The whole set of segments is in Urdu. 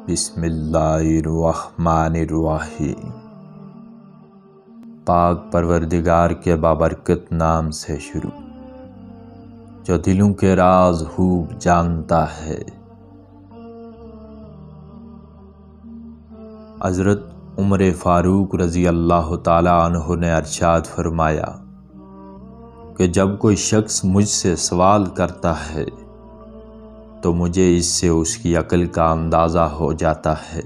بسم اللہ الرحمن الرحیم۔ پاک پروردگار کے بابرکت نام سے شروع، جو دلوں کے راز خوب جانتا ہے۔ حضرت عمر فاروق رضی اللہ تعالیٰ عنہ نے ارشاد فرمایا کہ جب کوئی شخص مجھ سے سوال کرتا ہے تو مجھے اس سے اس کی عقل کا اندازہ ہو جاتا ہے۔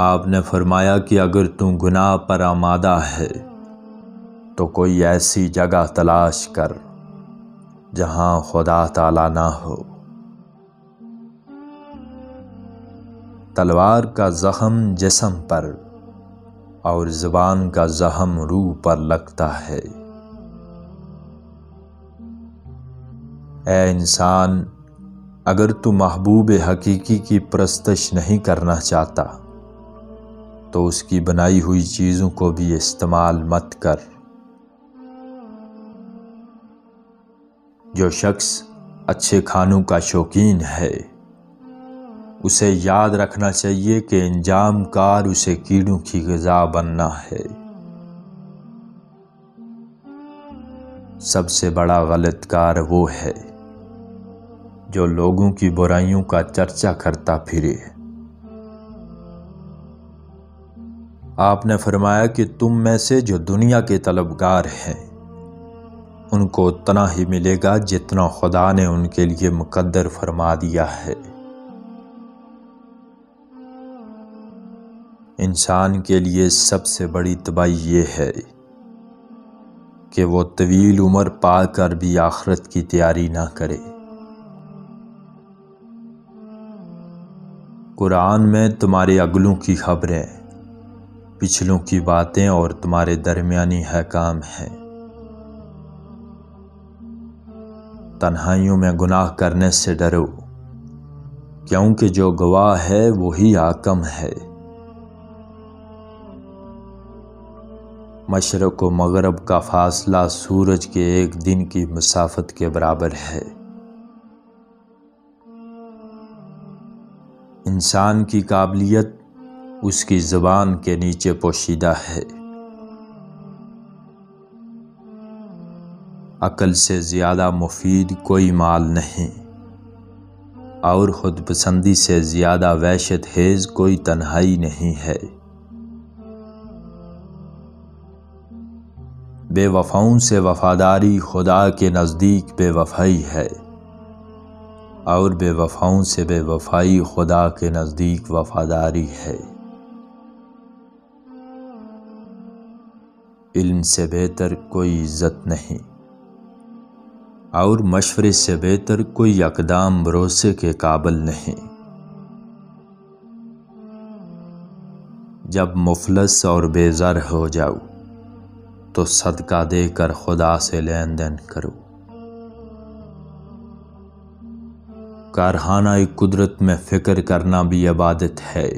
آپ نے فرمایا کہ اگر تم گناہ پر آمادہ ہے تو کوئی ایسی جگہ تلاش کر جہاں خدا تعالیٰ نہ ہو۔ تلوار کا زخم جسم پر اور زبان کا زخم روح پر لگتا ہے۔ اے انسان، اگر تو محبوب حقیقی کی پرستش نہیں کرنا چاہتا تو اس کی بنائی ہوئی چیزوں کو بھی استعمال مت کر۔ جو شخص اچھے کھانوں کا شوقین ہے اسے یاد رکھنا چاہیے کہ انجام کار اسے کیڑوں کی غذا بننا ہے۔ سب سے بڑا غلط کار وہ ہے جو لوگوں کی برائیوں کا چرچا کرتا پھرے۔ آپ نے فرمایا کہ تم میں سے جو دنیا کے طلبگار ہیں ان کو اتنا ہی ملے گا جتنا خدا نے ان کے لیے مقدر فرما دیا ہے۔ انسان کے لیے سب سے بڑی تباہی یہ ہے کہ وہ طویل عمر پا کر بھی آخرت کی تیاری نہ کرے۔ قرآن میں تمہارے اگلوں کی خبریں، پچھلوں کی باتیں اور تمہارے درمیانی احکام ہیں۔ تنہائیوں میں گناہ کرنے سے ڈرو، کیونکہ جو گواہ ہے وہی حاکم ہے۔ مشرق و مغرب کا فاصلہ سورج کے ایک دن کی مسافت کے برابر ہے۔ انسان کی قابلیت اس کی زبان کے نیچے پوشیدہ ہے۔ عقل سے زیادہ مفید کوئی مال نہیں، اور خود پسندی سے زیادہ وحشت خیز کوئی تنہائی نہیں ہے۔ بے وفاؤں سے وفاداری خدا کے نزدیک بے وفائی ہے، اور بے وفاؤں سے بے وفائی خدا کے نزدیک وفاداری ہے۔ علم سے بہتر کوئی عزت نہیں، اور مشورے سے بہتر کوئی اقدام بھروسے کے قابل نہیں۔ جب مفلس اور بے زر ہو جاؤ تو صدقہ دے کر خدا سے لین دین کرو۔ کارخانہ قدرت میں فکر کرنا بھی عبادت ہے،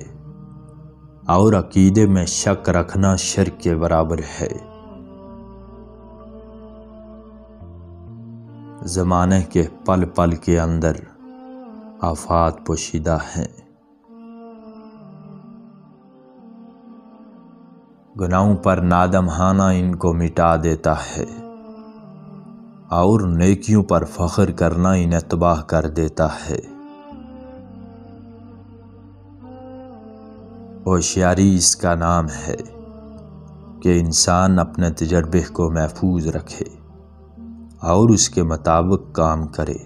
اور عقیدے میں شک رکھنا شرک کے برابر ہے۔ زمانے کے پل پل کے اندر آفات پوشیدہ ہیں۔ گناہوں پر نادمخانہ ان کو مٹا دیتا ہے، اور نیکیوں پر فخر کرنا انہیں تباہ کر دیتا ہے۔ ہوشیاری اس کا نام ہے کہ انسان اپنے تجربے کو محفوظ رکھے اور اس کے مطابق کام کرے۔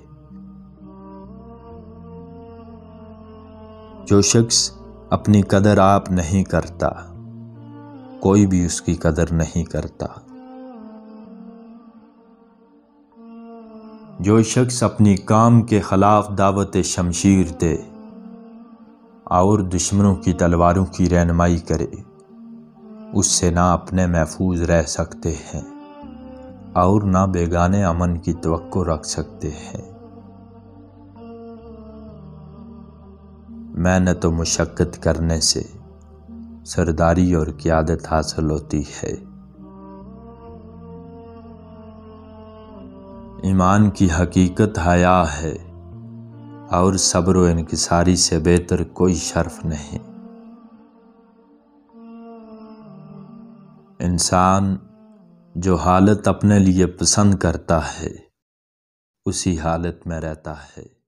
جو شخص اپنی قدر آپ نہیں کرتا کوئی بھی اس کی قدر نہیں کرتا۔ جو شخص اپنی کام کے خلاف دعوت شمشیر دے اور دشمنوں کی تلواروں کی رہنمائی کرے اس سے نہ اپنے محفوظ رہ سکتے ہیں اور نہ بیگانے امن کی توقع رکھ سکتے ہیں۔ محنت و مشقت کرنے سے سرداری اور قیادت حاصل ہوتی ہے۔ ایمان کی حقیقت حیا ہے، اور صبر و انکساری سے بہتر کوئی شرف نہیں۔ انسان جو حالت اپنے لیے پسند کرتا ہے اسی حالت میں رہتا ہے۔